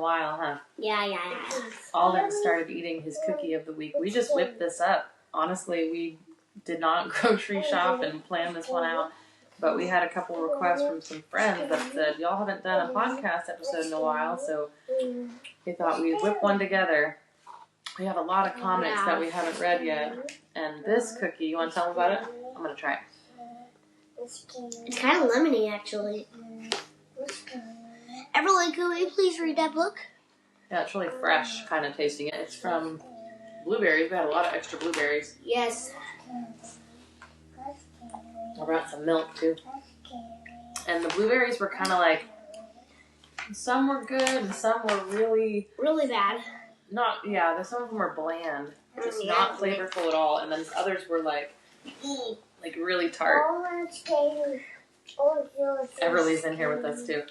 while, huh? Yeah. Alden started eating his cookie of the week. We just whipped this up. Honestly, we did not grocery shop and plan this one out. But we had a couple requests from some friends that said, y'all haven't done a podcast episode in a while, so we thought we'd whip one together. We have a lot of comics that we haven't read yet. And this cookie, you want to tell them about it? I'm going to try it. It's kind of lemony, actually. Everly, could we please read that book? Yeah, it's really fresh kind of tasting it. It's from blueberries. We had a lot of extra blueberries. Yes. I brought some milk, too. And the blueberries were kind of like, some were good and some were really... Really bad. Some of them were bland. Just not flavorful at all. And then others were like really tart. Everly's in here with us, too.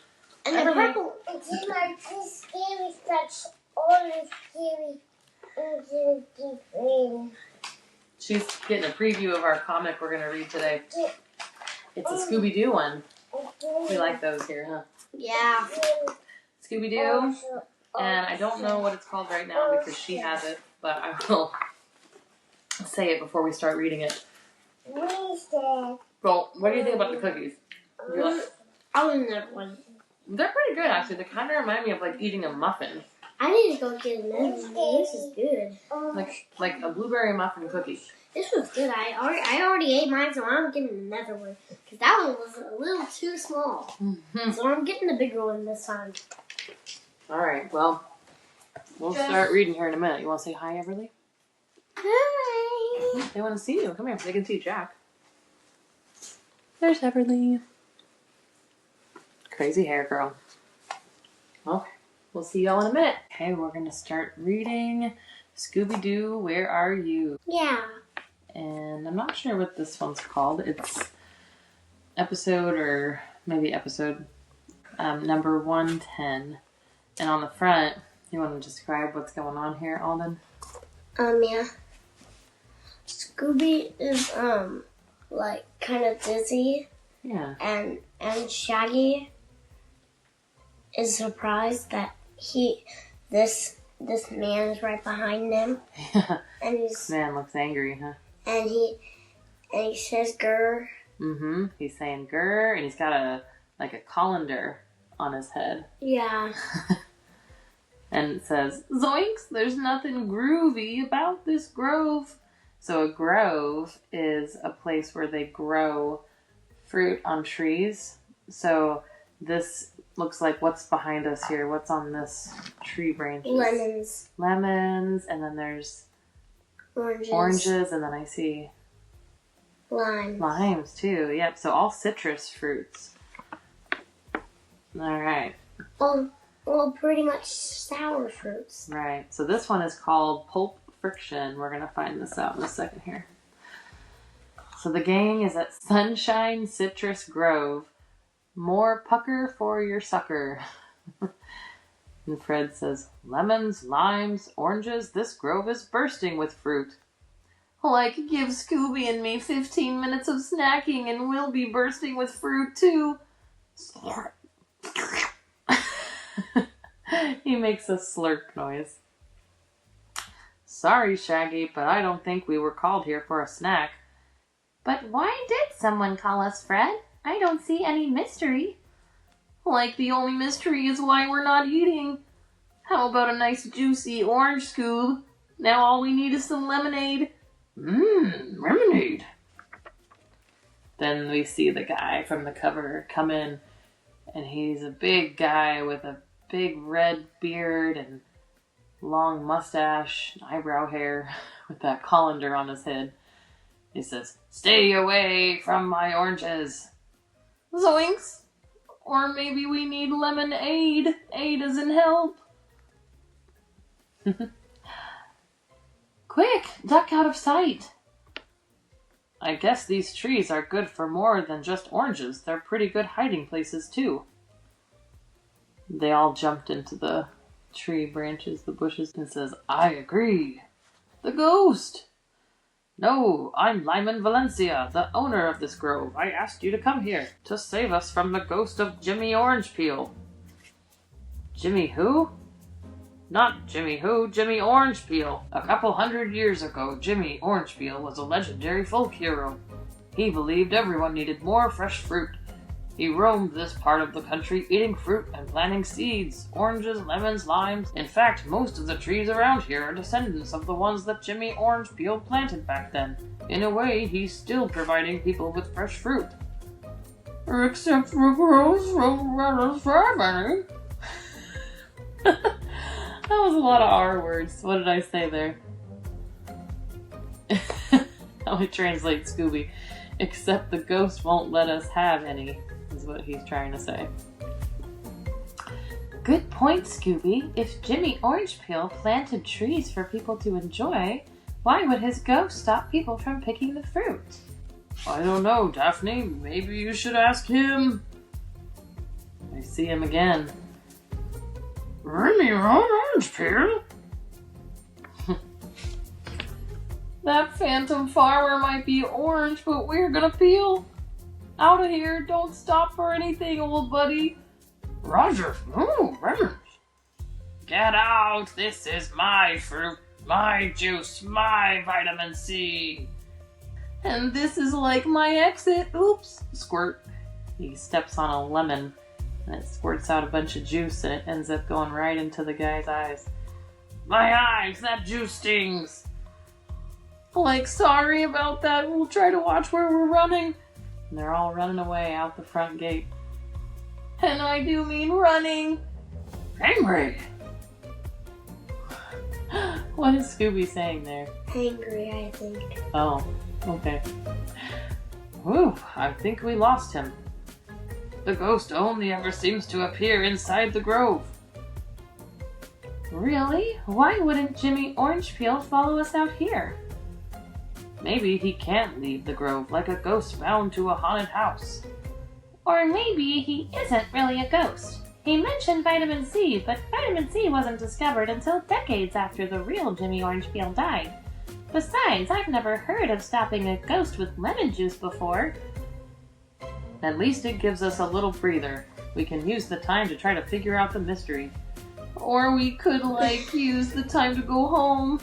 And the purple... It's like this scary that's always scary. She's getting a preview of our comic we're going to read today. It's a Scooby-Doo one. We like those here, huh? Yeah. Scooby-Doo. And I don't know what it's called right now because she has it, but I will say it before we start reading it. Well, what do you think about the cookies? I was never one. They're pretty good, actually. They kind of remind me of like eating a muffin. I need to go get another one. This is good. Like a blueberry muffin cookie. This was good. I already ate mine, so I'm getting another one. Because that one was a little too small. Mm-hmm. So I'm getting the bigger one this time. All right, well, we'll start reading here in a minute. You want to say hi, Everly? Hi. They want to see you. Come here. They can see Jack. There's Everly. Crazy hair girl. Okay, we'll see y'all in a minute. Okay, we're going to start reading Scooby-Doo, Where Are You? Yeah. And I'm not sure what this one's called. It's episode number 110. And on the front, you want to describe what's going on here, Alden? Yeah. Scooby is, like, kind of dizzy. Yeah. And Shaggy is surprised that this man is right behind him. Yeah. And this man looks angry, huh? And he says, "Grr." Mm-hmm. He's saying "grr," and he's got a colander on his head. Yeah. And it says, "Zoinks! There's nothing groovy about this grove." So a grove is a place where they grow fruit on trees. So this looks like what's behind us here. What's on this tree branch? Lemons, and then there's oranges, and then I see limes too. Yep. So all citrus fruits. All right. Well, pretty much sour fruits. Right. So this one is called Pulp Friction. We're gonna find this out in a second here. So the gang is at Sunshine Citrus Grove. More pucker for your sucker. And Fred says, "Lemons, limes, oranges, this grove is bursting with fruit. Like, give Scooby and me 15 minutes of snacking and we'll be bursting with fruit too." He makes a slurp noise. "Sorry, Shaggy, but I don't think we were called here for a snack." "But why did someone call us, Fred? I don't see any mystery." "Like the only mystery is why we're not eating. How about a nice juicy orange Scoob? Now all we need is some lemonade." Lemonade. Then we see the guy from the cover come in, and he's a big guy with a big red beard and long mustache, eyebrow hair, with that colander on his head. He says, "Stay away from my oranges." "Zoinks! Or maybe we need lemonade. Aid as in help." "Quick, duck out of sight." "I guess these trees are good for more than just oranges. They're pretty good hiding places, too." They all jumped into the tree branches, the bushes, and says, "I agree. The ghost." "No, I'm Lyman Valencia, the owner of this grove. I asked you to come here to save us from the ghost of Jimmy Orange Peel." "Jimmy who?" Not Jimmy who, Jimmy Orange Peel. A couple 100 years ago, Jimmy Orange Peel was a legendary folk hero. He believed everyone needed more fresh fruit. He roamed this part of the country eating fruit and planting seeds, oranges, lemons, limes. In fact, most of the trees around here are descendants of the ones that Jimmy Orange Peel planted back then. In a way, he's still providing people with fresh fruit. Except for gross from strawberry. That was a lot of R words. What did I say there? How I translate Scooby. Except the ghost won't let us have any, is what he's trying to say. Good point, Scooby. If Jimmy Orange Peel planted trees for people to enjoy, why would his ghost stop people from picking the fruit? I don't know, Daphne. Maybe you should ask him. I see him again. Jimmy Orange Peel? That phantom farmer might be orange, but we're gonna peel. Out of here, don't stop for anything, old buddy. Roger, no, Roger. Get out, this is my fruit, my juice, my vitamin C. And this is like my exit, oops, squirt. He steps on a lemon, and it squirts out a bunch of juice, and it ends up going right into the guy's eyes. My eyes, that juice stings. Like, sorry about that. We'll try to watch where we're running. And they're all running away out the front gate. And I do mean running. Angry. What is Scooby saying there? Angry, I think. Oh, okay. Whew, I think we lost him. The ghost only ever seems to appear inside the grove. Really? Why wouldn't Jimmy Orange Peel follow us out here? Maybe he can't leave the grove like a ghost bound to a haunted house. Or maybe he isn't really a ghost. He mentioned vitamin C, but vitamin C wasn't discovered until decades after the real Jimmy Orange Peel died. Besides, I've never heard of stopping a ghost with lemon juice before. At least it gives us a little breather. We can use the time to try to figure out the mystery. Or we could, use the time to go home.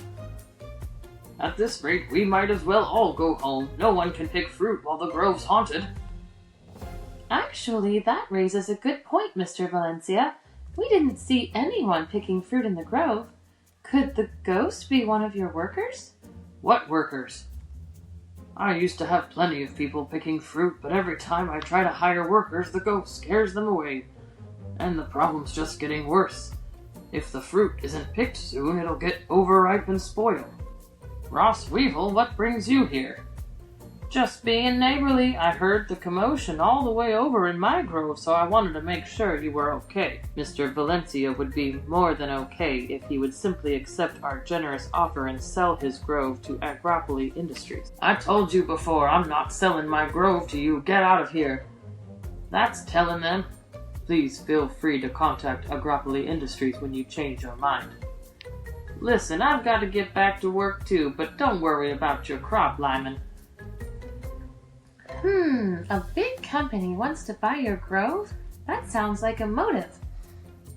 At this rate, we might as well all go home. No one can pick fruit while the grove's haunted. Actually, that raises a good point, Mr. Valencia. We didn't see anyone picking fruit in the grove. Could the ghost be one of your workers? What workers? I used to have plenty of people picking fruit, but every time I try to hire workers, the ghost scares them away. And the problem's just getting worse. If the fruit isn't picked soon, it'll get overripe and spoil. Ross Weevil, what brings you here? Just being neighborly. I heard the commotion all the way over in my grove, so I wanted to make sure you were okay. Mr. Valencia would be more than okay if he would simply accept our generous offer and sell his grove to Agropoli Industries. I told you before, I'm not selling my grove to you. Get out of here. That's telling them. Please feel free to contact Agropoli Industries when you change your mind. Listen, I've got to get back to work too, but don't worry about your crop, Lyman. A big company wants to buy your grove? That sounds like a motive.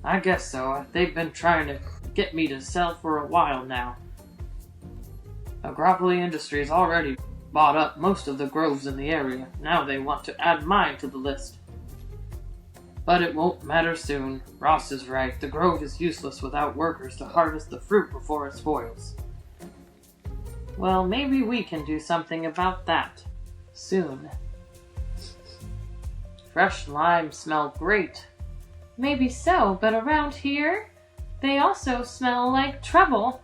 I guess so. They've been trying to get me to sell for a while now. Agropoli Industries already bought up most of the groves in the area. Now they want to add mine to the list. But it won't matter soon. Ross is right. The grove is useless without workers to harvest the fruit before it spoils. Well, maybe we can do something about that. Soon. Fresh limes smell great. Maybe so, but around here, they also smell like trouble.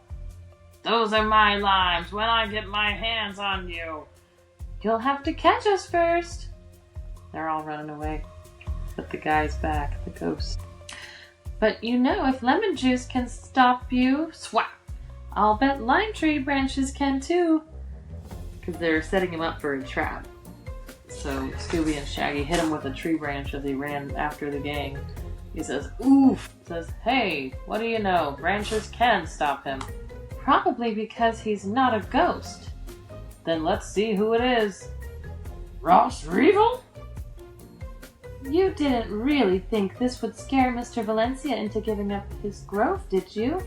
Those are my limes when I get my hands on you. You'll have to catch us first. They're all running away. But the guy's back, the ghost. But you know, if lemon juice can stop you, Swat! I'll bet lime tree branches can too. Because they're setting him up for a trap. So Scooby and Shaggy hit him with a tree branch as he ran after the gang. He says, oof! Says, hey, what do you know? Branches can stop him. Probably because he's not a ghost. Then let's see who it is. Ross Weevil? You didn't really think this would scare Mr. Valencia into giving up his grove, did you?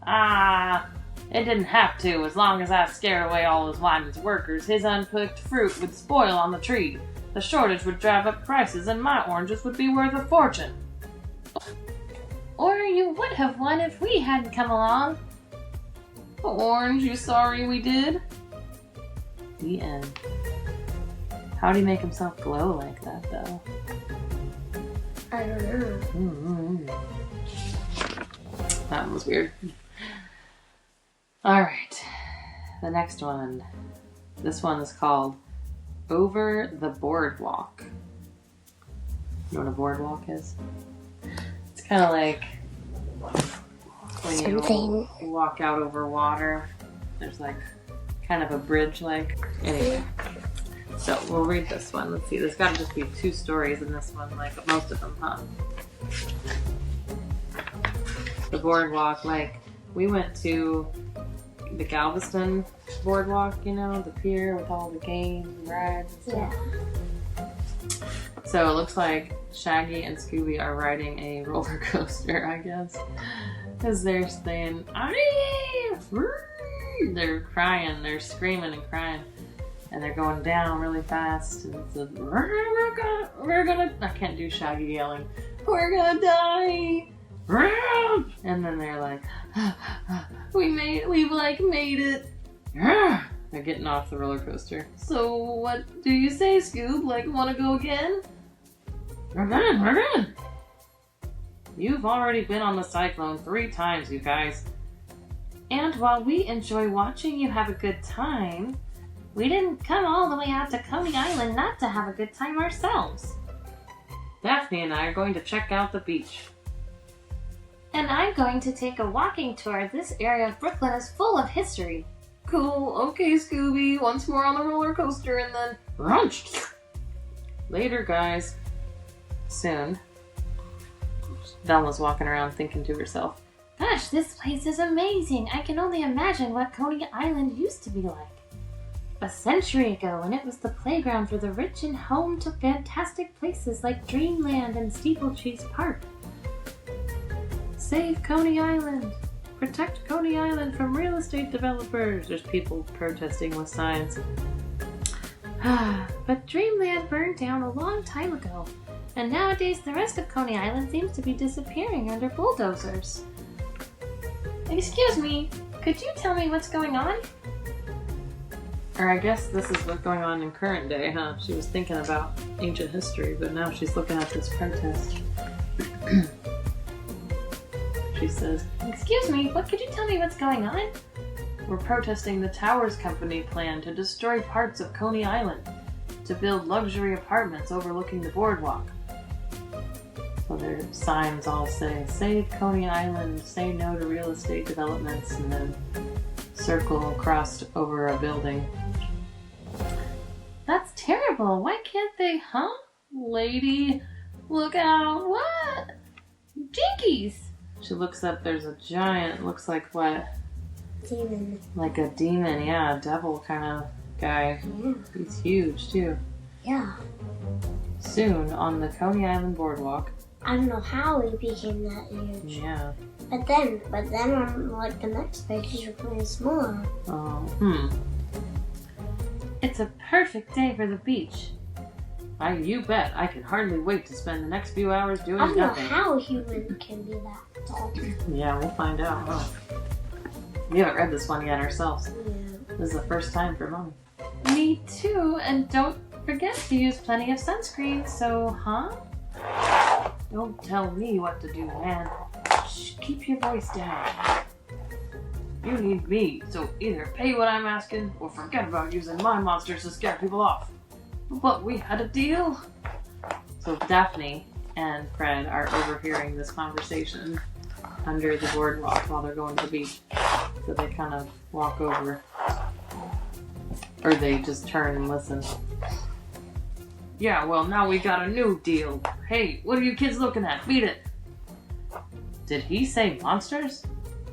Ah, it didn't have to. As long as I scared away all his Wyman's workers, his unpicked fruit would spoil on the tree. The shortage would drive up prices and my oranges would be worth a fortune. Or you would have won if we hadn't come along. Orange, you sorry we did? The end. How'd he make himself glow like that, though? I don't know. Mm-hmm. That was weird. Alright. The next one. This one is called Over the Boardwalk. You know what a boardwalk is? It's kind of like when you walk out over water. There's like kind of a bridge like. Anyway. So we'll read this one. Let's see. There's got to just be 2 stories in this one, like most of them, huh? The boardwalk, like we went to the Galveston boardwalk, you know, the pier with all the games and rides and stuff. Yeah. So it looks like Shaggy and Scooby are riding a roller coaster, I guess, because they're saying, they're crying, they're screaming and crying. And they're going down really fast, and it's a, we're gonna, I can't do Shaggy yelling, we're gonna die, and then they're like, we've made it. They're getting off the roller coaster. So what do you say, Scoob? Like, wanna go again? We're good. You've already been on the cyclone 3 times, you guys. And while we enjoy watching you have a good time, we didn't come all the way out to Coney Island not to have a good time ourselves. Daphne and I are going to check out the beach. And I'm going to take a walking tour. This area of Brooklyn is full of history. Cool. Okay, Scooby. Once more on the roller coaster and then brunch. Later, guys. Soon. Velma's walking around thinking to herself, Gosh, this place is amazing. I can only imagine what Coney Island used to be like. A century ago, when it was the playground for the rich and home to fantastic places like Dreamland and Steeplechase Park. Save Coney Island! Protect Coney Island from real estate developers! There's people protesting with signs. But Dreamland burned down a long time ago, and nowadays the rest of Coney Island seems to be disappearing under bulldozers. Excuse me, could you tell me what's going on? Or I guess this is what's going on in current day, huh? She was thinking about ancient history, but now she's looking at this protest. She says, Excuse me, what could you tell me what's going on? We're protesting the Towers Company plan to destroy parts of Coney Island to build luxury apartments overlooking the boardwalk. So their signs all say, save Coney Island, say no to real estate developments, and then circle crossed over a building. That's terrible. Why can't they, huh? Lady, look out. What? Jinkies! She looks up, there's a giant, looks like what? Demon. Like a demon, yeah, a devil kind of guy. Yeah. He's huge too. Yeah. Soon on the Coney Island boardwalk. I don't know how he became that huge. Yeah. But then on like the next page, he's really smaller. Oh, It's a perfect day for the beach. You bet. I can hardly wait to spend the next few hours doing I don't know nothing. how a human can be that tall. Yeah, we'll find out. Huh? We haven't read this one yet ourselves. Yeah. This is the first time for Mom. Me too, and don't forget to use plenty of sunscreen, so, huh? Don't tell me what to do, man. Shh, keep your voice down. You need me, so either pay what I'm asking or forget about using my monsters to scare people off. But we had a deal. So Daphne and Fred are overhearing this conversation under the boardwalk while they're going to the beach. So they kind of walk over. Or they just turn and listen. Yeah, well, now we got a new deal. Hey, what are you kids looking at? Beat it. Did he say monsters?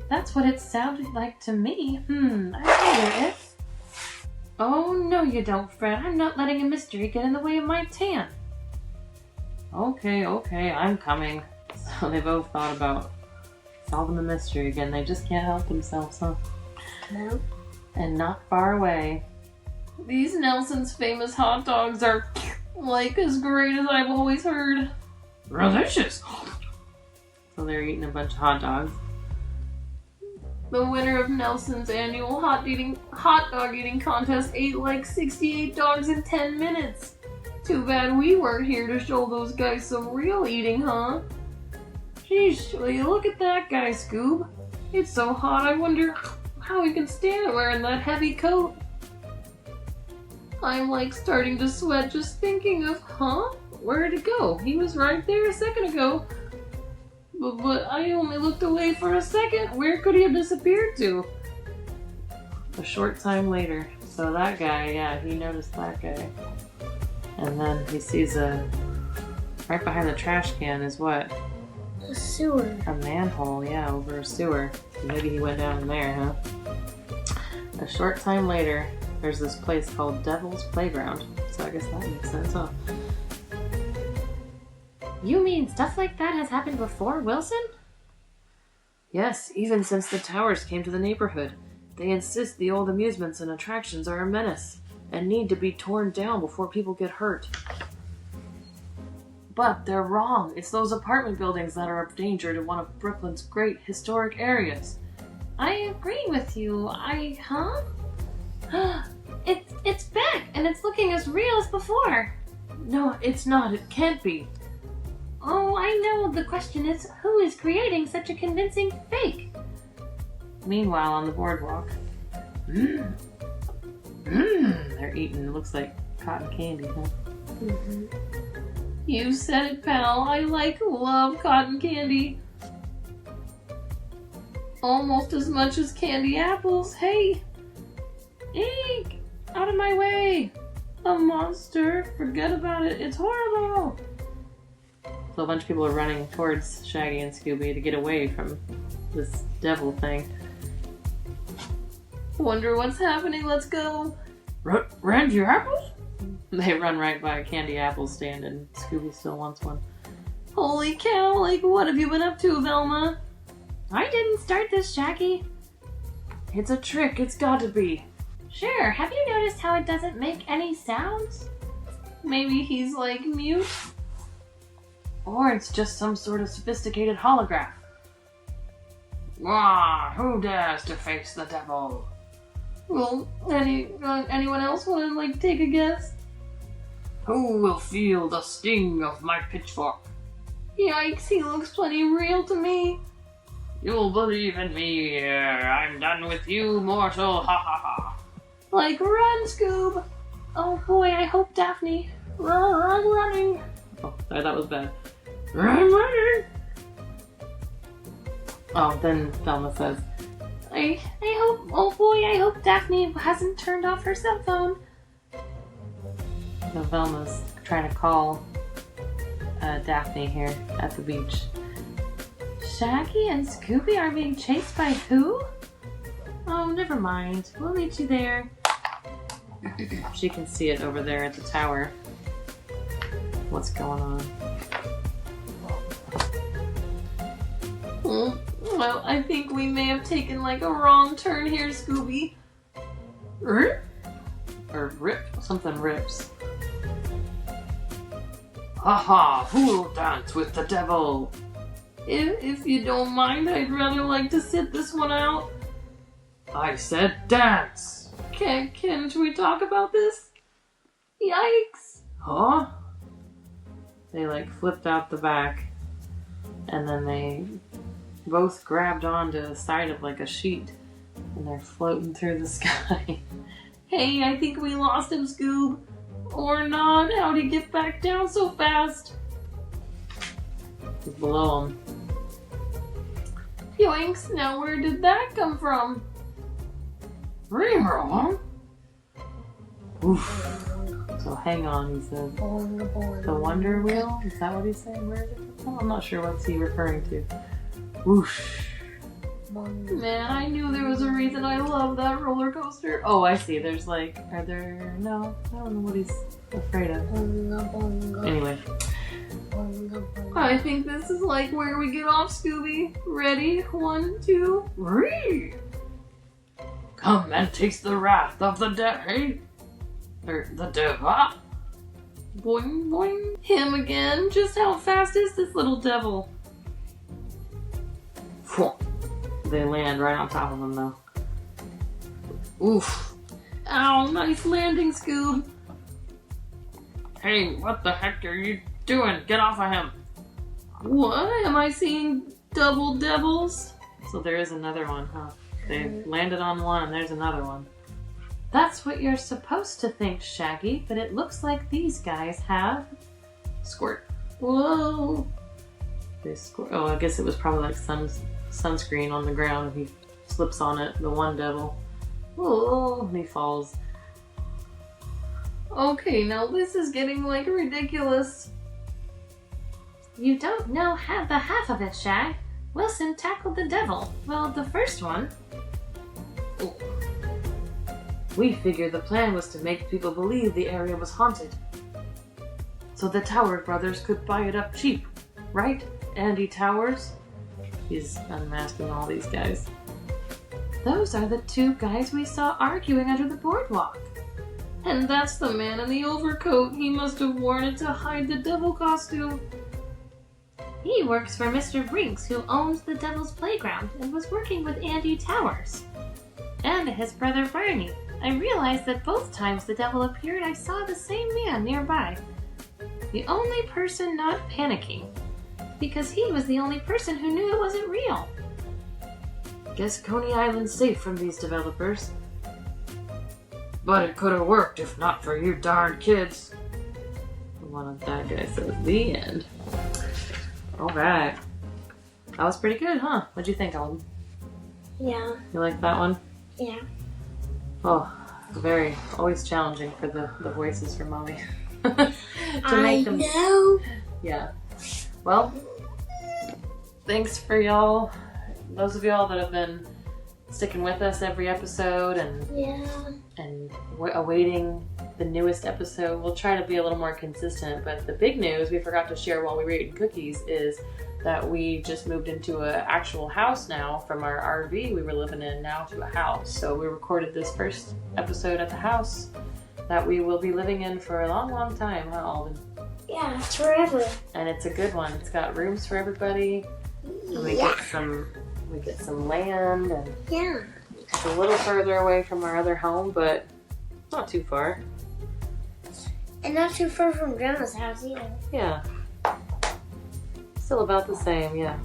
That's what it sounded like to me. I wonder if... Oh, no you don't, Fred. I'm not letting a mystery get in the way of my tan. Okay, I'm coming. So they both thought about Solving the mystery again. They just can't help themselves, huh? No. And not far away. These Nelson's famous hot dogs are like as great as I've always heard. Delicious. So they're eating a bunch of hot dogs. The winner of Nelson's annual hot dog eating contest ate like 68 dogs in 10 minutes. Too bad we weren't here to show those guys some real eating, huh? Sheesh, will you look at that guy, Scoob. It's so hot, I wonder how he can stand wearing that heavy coat. I'm like starting to sweat just thinking of, where'd it go? He was right there a second ago. But I only looked away for a second. Where could he have disappeared to? A short time later. So that guy, yeah, he noticed that guy. And then he sees right behind the trash can is what? A sewer. A manhole, yeah, over a sewer. So maybe he went down in there, huh? A short time later, there's this place called Devil's Playground. So I guess that makes sense, huh? You mean stuff like that has happened before, Wilson? Yes, even since the towers came to the neighborhood. They insist the old amusements and attractions are a menace and need to be torn down before people get hurt. But they're wrong. It's those apartment buildings that are a danger to one of Brooklyn's great historic areas. I agree with you. It's back, and it's looking as real as before. No, it's not. It can't be. Oh, I know. The question is, who is creating such a convincing fake? Meanwhile, on the boardwalk. They're eating, it looks like cotton candy, huh? Mm-hmm. You said it, pal. I love cotton candy. Almost as much as candy apples. Hey! Eek! Out of my way! A monster! Forget about it. It's horrible! So a bunch of people are running towards Shaggy and Scooby to get away from this devil thing. Wonder what's happening. Let's go. Randy apples? They run right by a candy apple stand and Scooby still wants one. Holy cow, what have you been up to, Velma? I didn't start this, Shaggy. It's a trick, it's gotta be. Sure, have you noticed how it doesn't make any sounds? Maybe he's mute? Or it's just some sort of sophisticated holograph. Who dares to face the devil? Well, anyone else want to take a guess? Who will feel the sting of my pitchfork? Yikes, he looks plenty real to me. You'll believe in me. I'm done with you, mortal. Ha ha ha. Run, Scoob. Oh boy, I hope Daphne. I'm running. Oh, sorry, that was bad. I'm running. Oh, then Velma says, I hope Daphne hasn't turned off her cell phone. So Velma's trying to call Daphne here at the beach. Shaggy and Scooby are being chased by who? Oh, never mind. We'll meet you there. She can see it over there at the tower. What's going on? Well, I think we may have taken a wrong turn here, Scooby. Rip? Or rip? Something rips. Haha, who'll dance with the devil? If you don't mind, I'd rather like to sit this one out. I said dance! Can't we talk about this? Yikes! Huh? They flipped out the back, and then they both grabbed onto the side of a sheet, and they're floating through the sky. Hey, I think we lost him, Scoob. Or not, how'd he get back down so fast? He's below him. Yoinks, now where did that come from? Reroll? Oof. So hang on, he says. The Wonder Wheel? Is that what he's saying? Where is it from? I'm not sure what's he referring to. Whoosh. Man, I knew there was a reason I love that roller coaster. Oh, I see. There's no, I don't know what he's afraid of. Anyway, I think this is like where we get off, Scooby. Ready? 1, 2, 3. Come and taste the wrath of the devil. The devil. Boing, boing. Him again. Just how fast is this little devil? They land right on top of him, though. Oof. Ow, nice landing, Scoob. Hey, what the heck are you doing? Get off of him. What? Am I seeing double devils? So there is another one, huh? They landed on one, and there's another one. That's what you're supposed to think, Shaggy, but it looks like these guys have... Squirt. Whoa. They squirt. Oh, I guess it was probably like sunscreen on the ground, and he slips on it, the one devil. Oh, and he falls. Okay, now this is getting like ridiculous. You don't know the half of it, Shag. Wilson tackled the devil. Well, the first one. Oh. We figured the plan was to make people believe the area was haunted, so the Tower brothers could buy it up cheap, right, Andy Towers? He's unmasking all these guys. Those are the 2 guys we saw arguing under the boardwalk. And that's the man in the overcoat. He must have worn it to hide the devil costume. He works for Mr. Brinks, who owns the Devil's Playground and was working with Andy Towers. And his brother Barney. I realized that both times the devil appeared, I saw the same man nearby. The only person not panicking, because he was the only person who knew it wasn't real. Guess Coney Island's safe from these developers. But it could have worked if not for you darn kids. One of that guy says, the end. Alright. That was pretty good, huh? What'd you think, Alden? Yeah. You like that one? Yeah. Oh, very, always challenging for the voices for Mommy. I know. Yeah. Well, thanks for y'all. Those of y'all that have been sticking with us every episode and awaiting the newest episode. We'll try to be a little more consistent, but the big news we forgot to share while we were eating cookies is that we just moved into an actual house now from our RV we were living in now to a house. So we recorded this first episode at the house that we will be living in for a long, long time, huh, Alden? Yeah, forever. And it's a good one. It's got rooms for everybody. And we get some land, and it's a little further away from our other home, but not too far. And not too far from Grandma's house either. Yeah. Still about the same, yeah.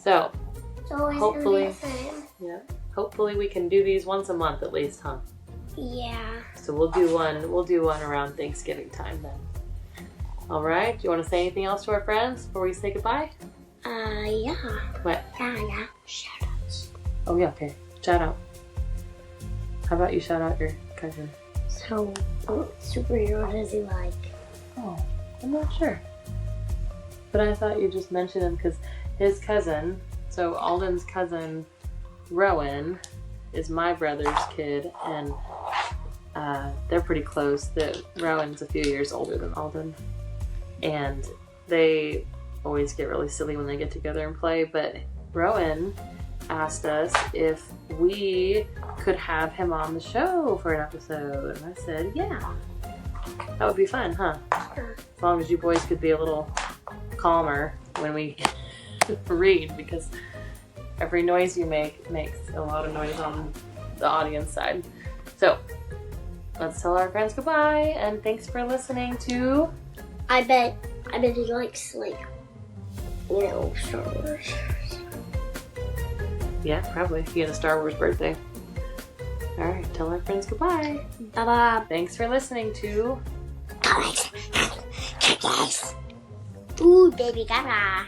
So, It's always hopefully, gonna be the same. yeah. Hopefully we can do these once a month at least, huh? Yeah. So we'll do one around Thanksgiving time then. All right. Do you want to say anything else to our friends before we say goodbye? Yeah. What? Yeah. Shout outs. Oh yeah, okay. Shout out. How about you shout out your cousin? So, what superhero does he like? Oh, I'm not sure. But I thought you just mentioned him because his cousin, so Alden's cousin, Rowan, is my brother's kid, and they're pretty close. Rowan's a few years older than Alden, and they always get really silly when they get together and play, but Rowan asked us if we could have him on the show for an episode, and I said, yeah. That would be fun, huh? Sure. As long as you boys could be a little calmer when we read, because every noise you make makes a lot of noise on the audience side. So, let's tell our friends goodbye, and thanks for listening to... I bet he likes, like, Star Wars. Yeah, probably. He had a Star Wars birthday. Alright, tell our friends goodbye. Bye-bye. Thanks for listening to... Comics and cookies. Ooh, baby gaga.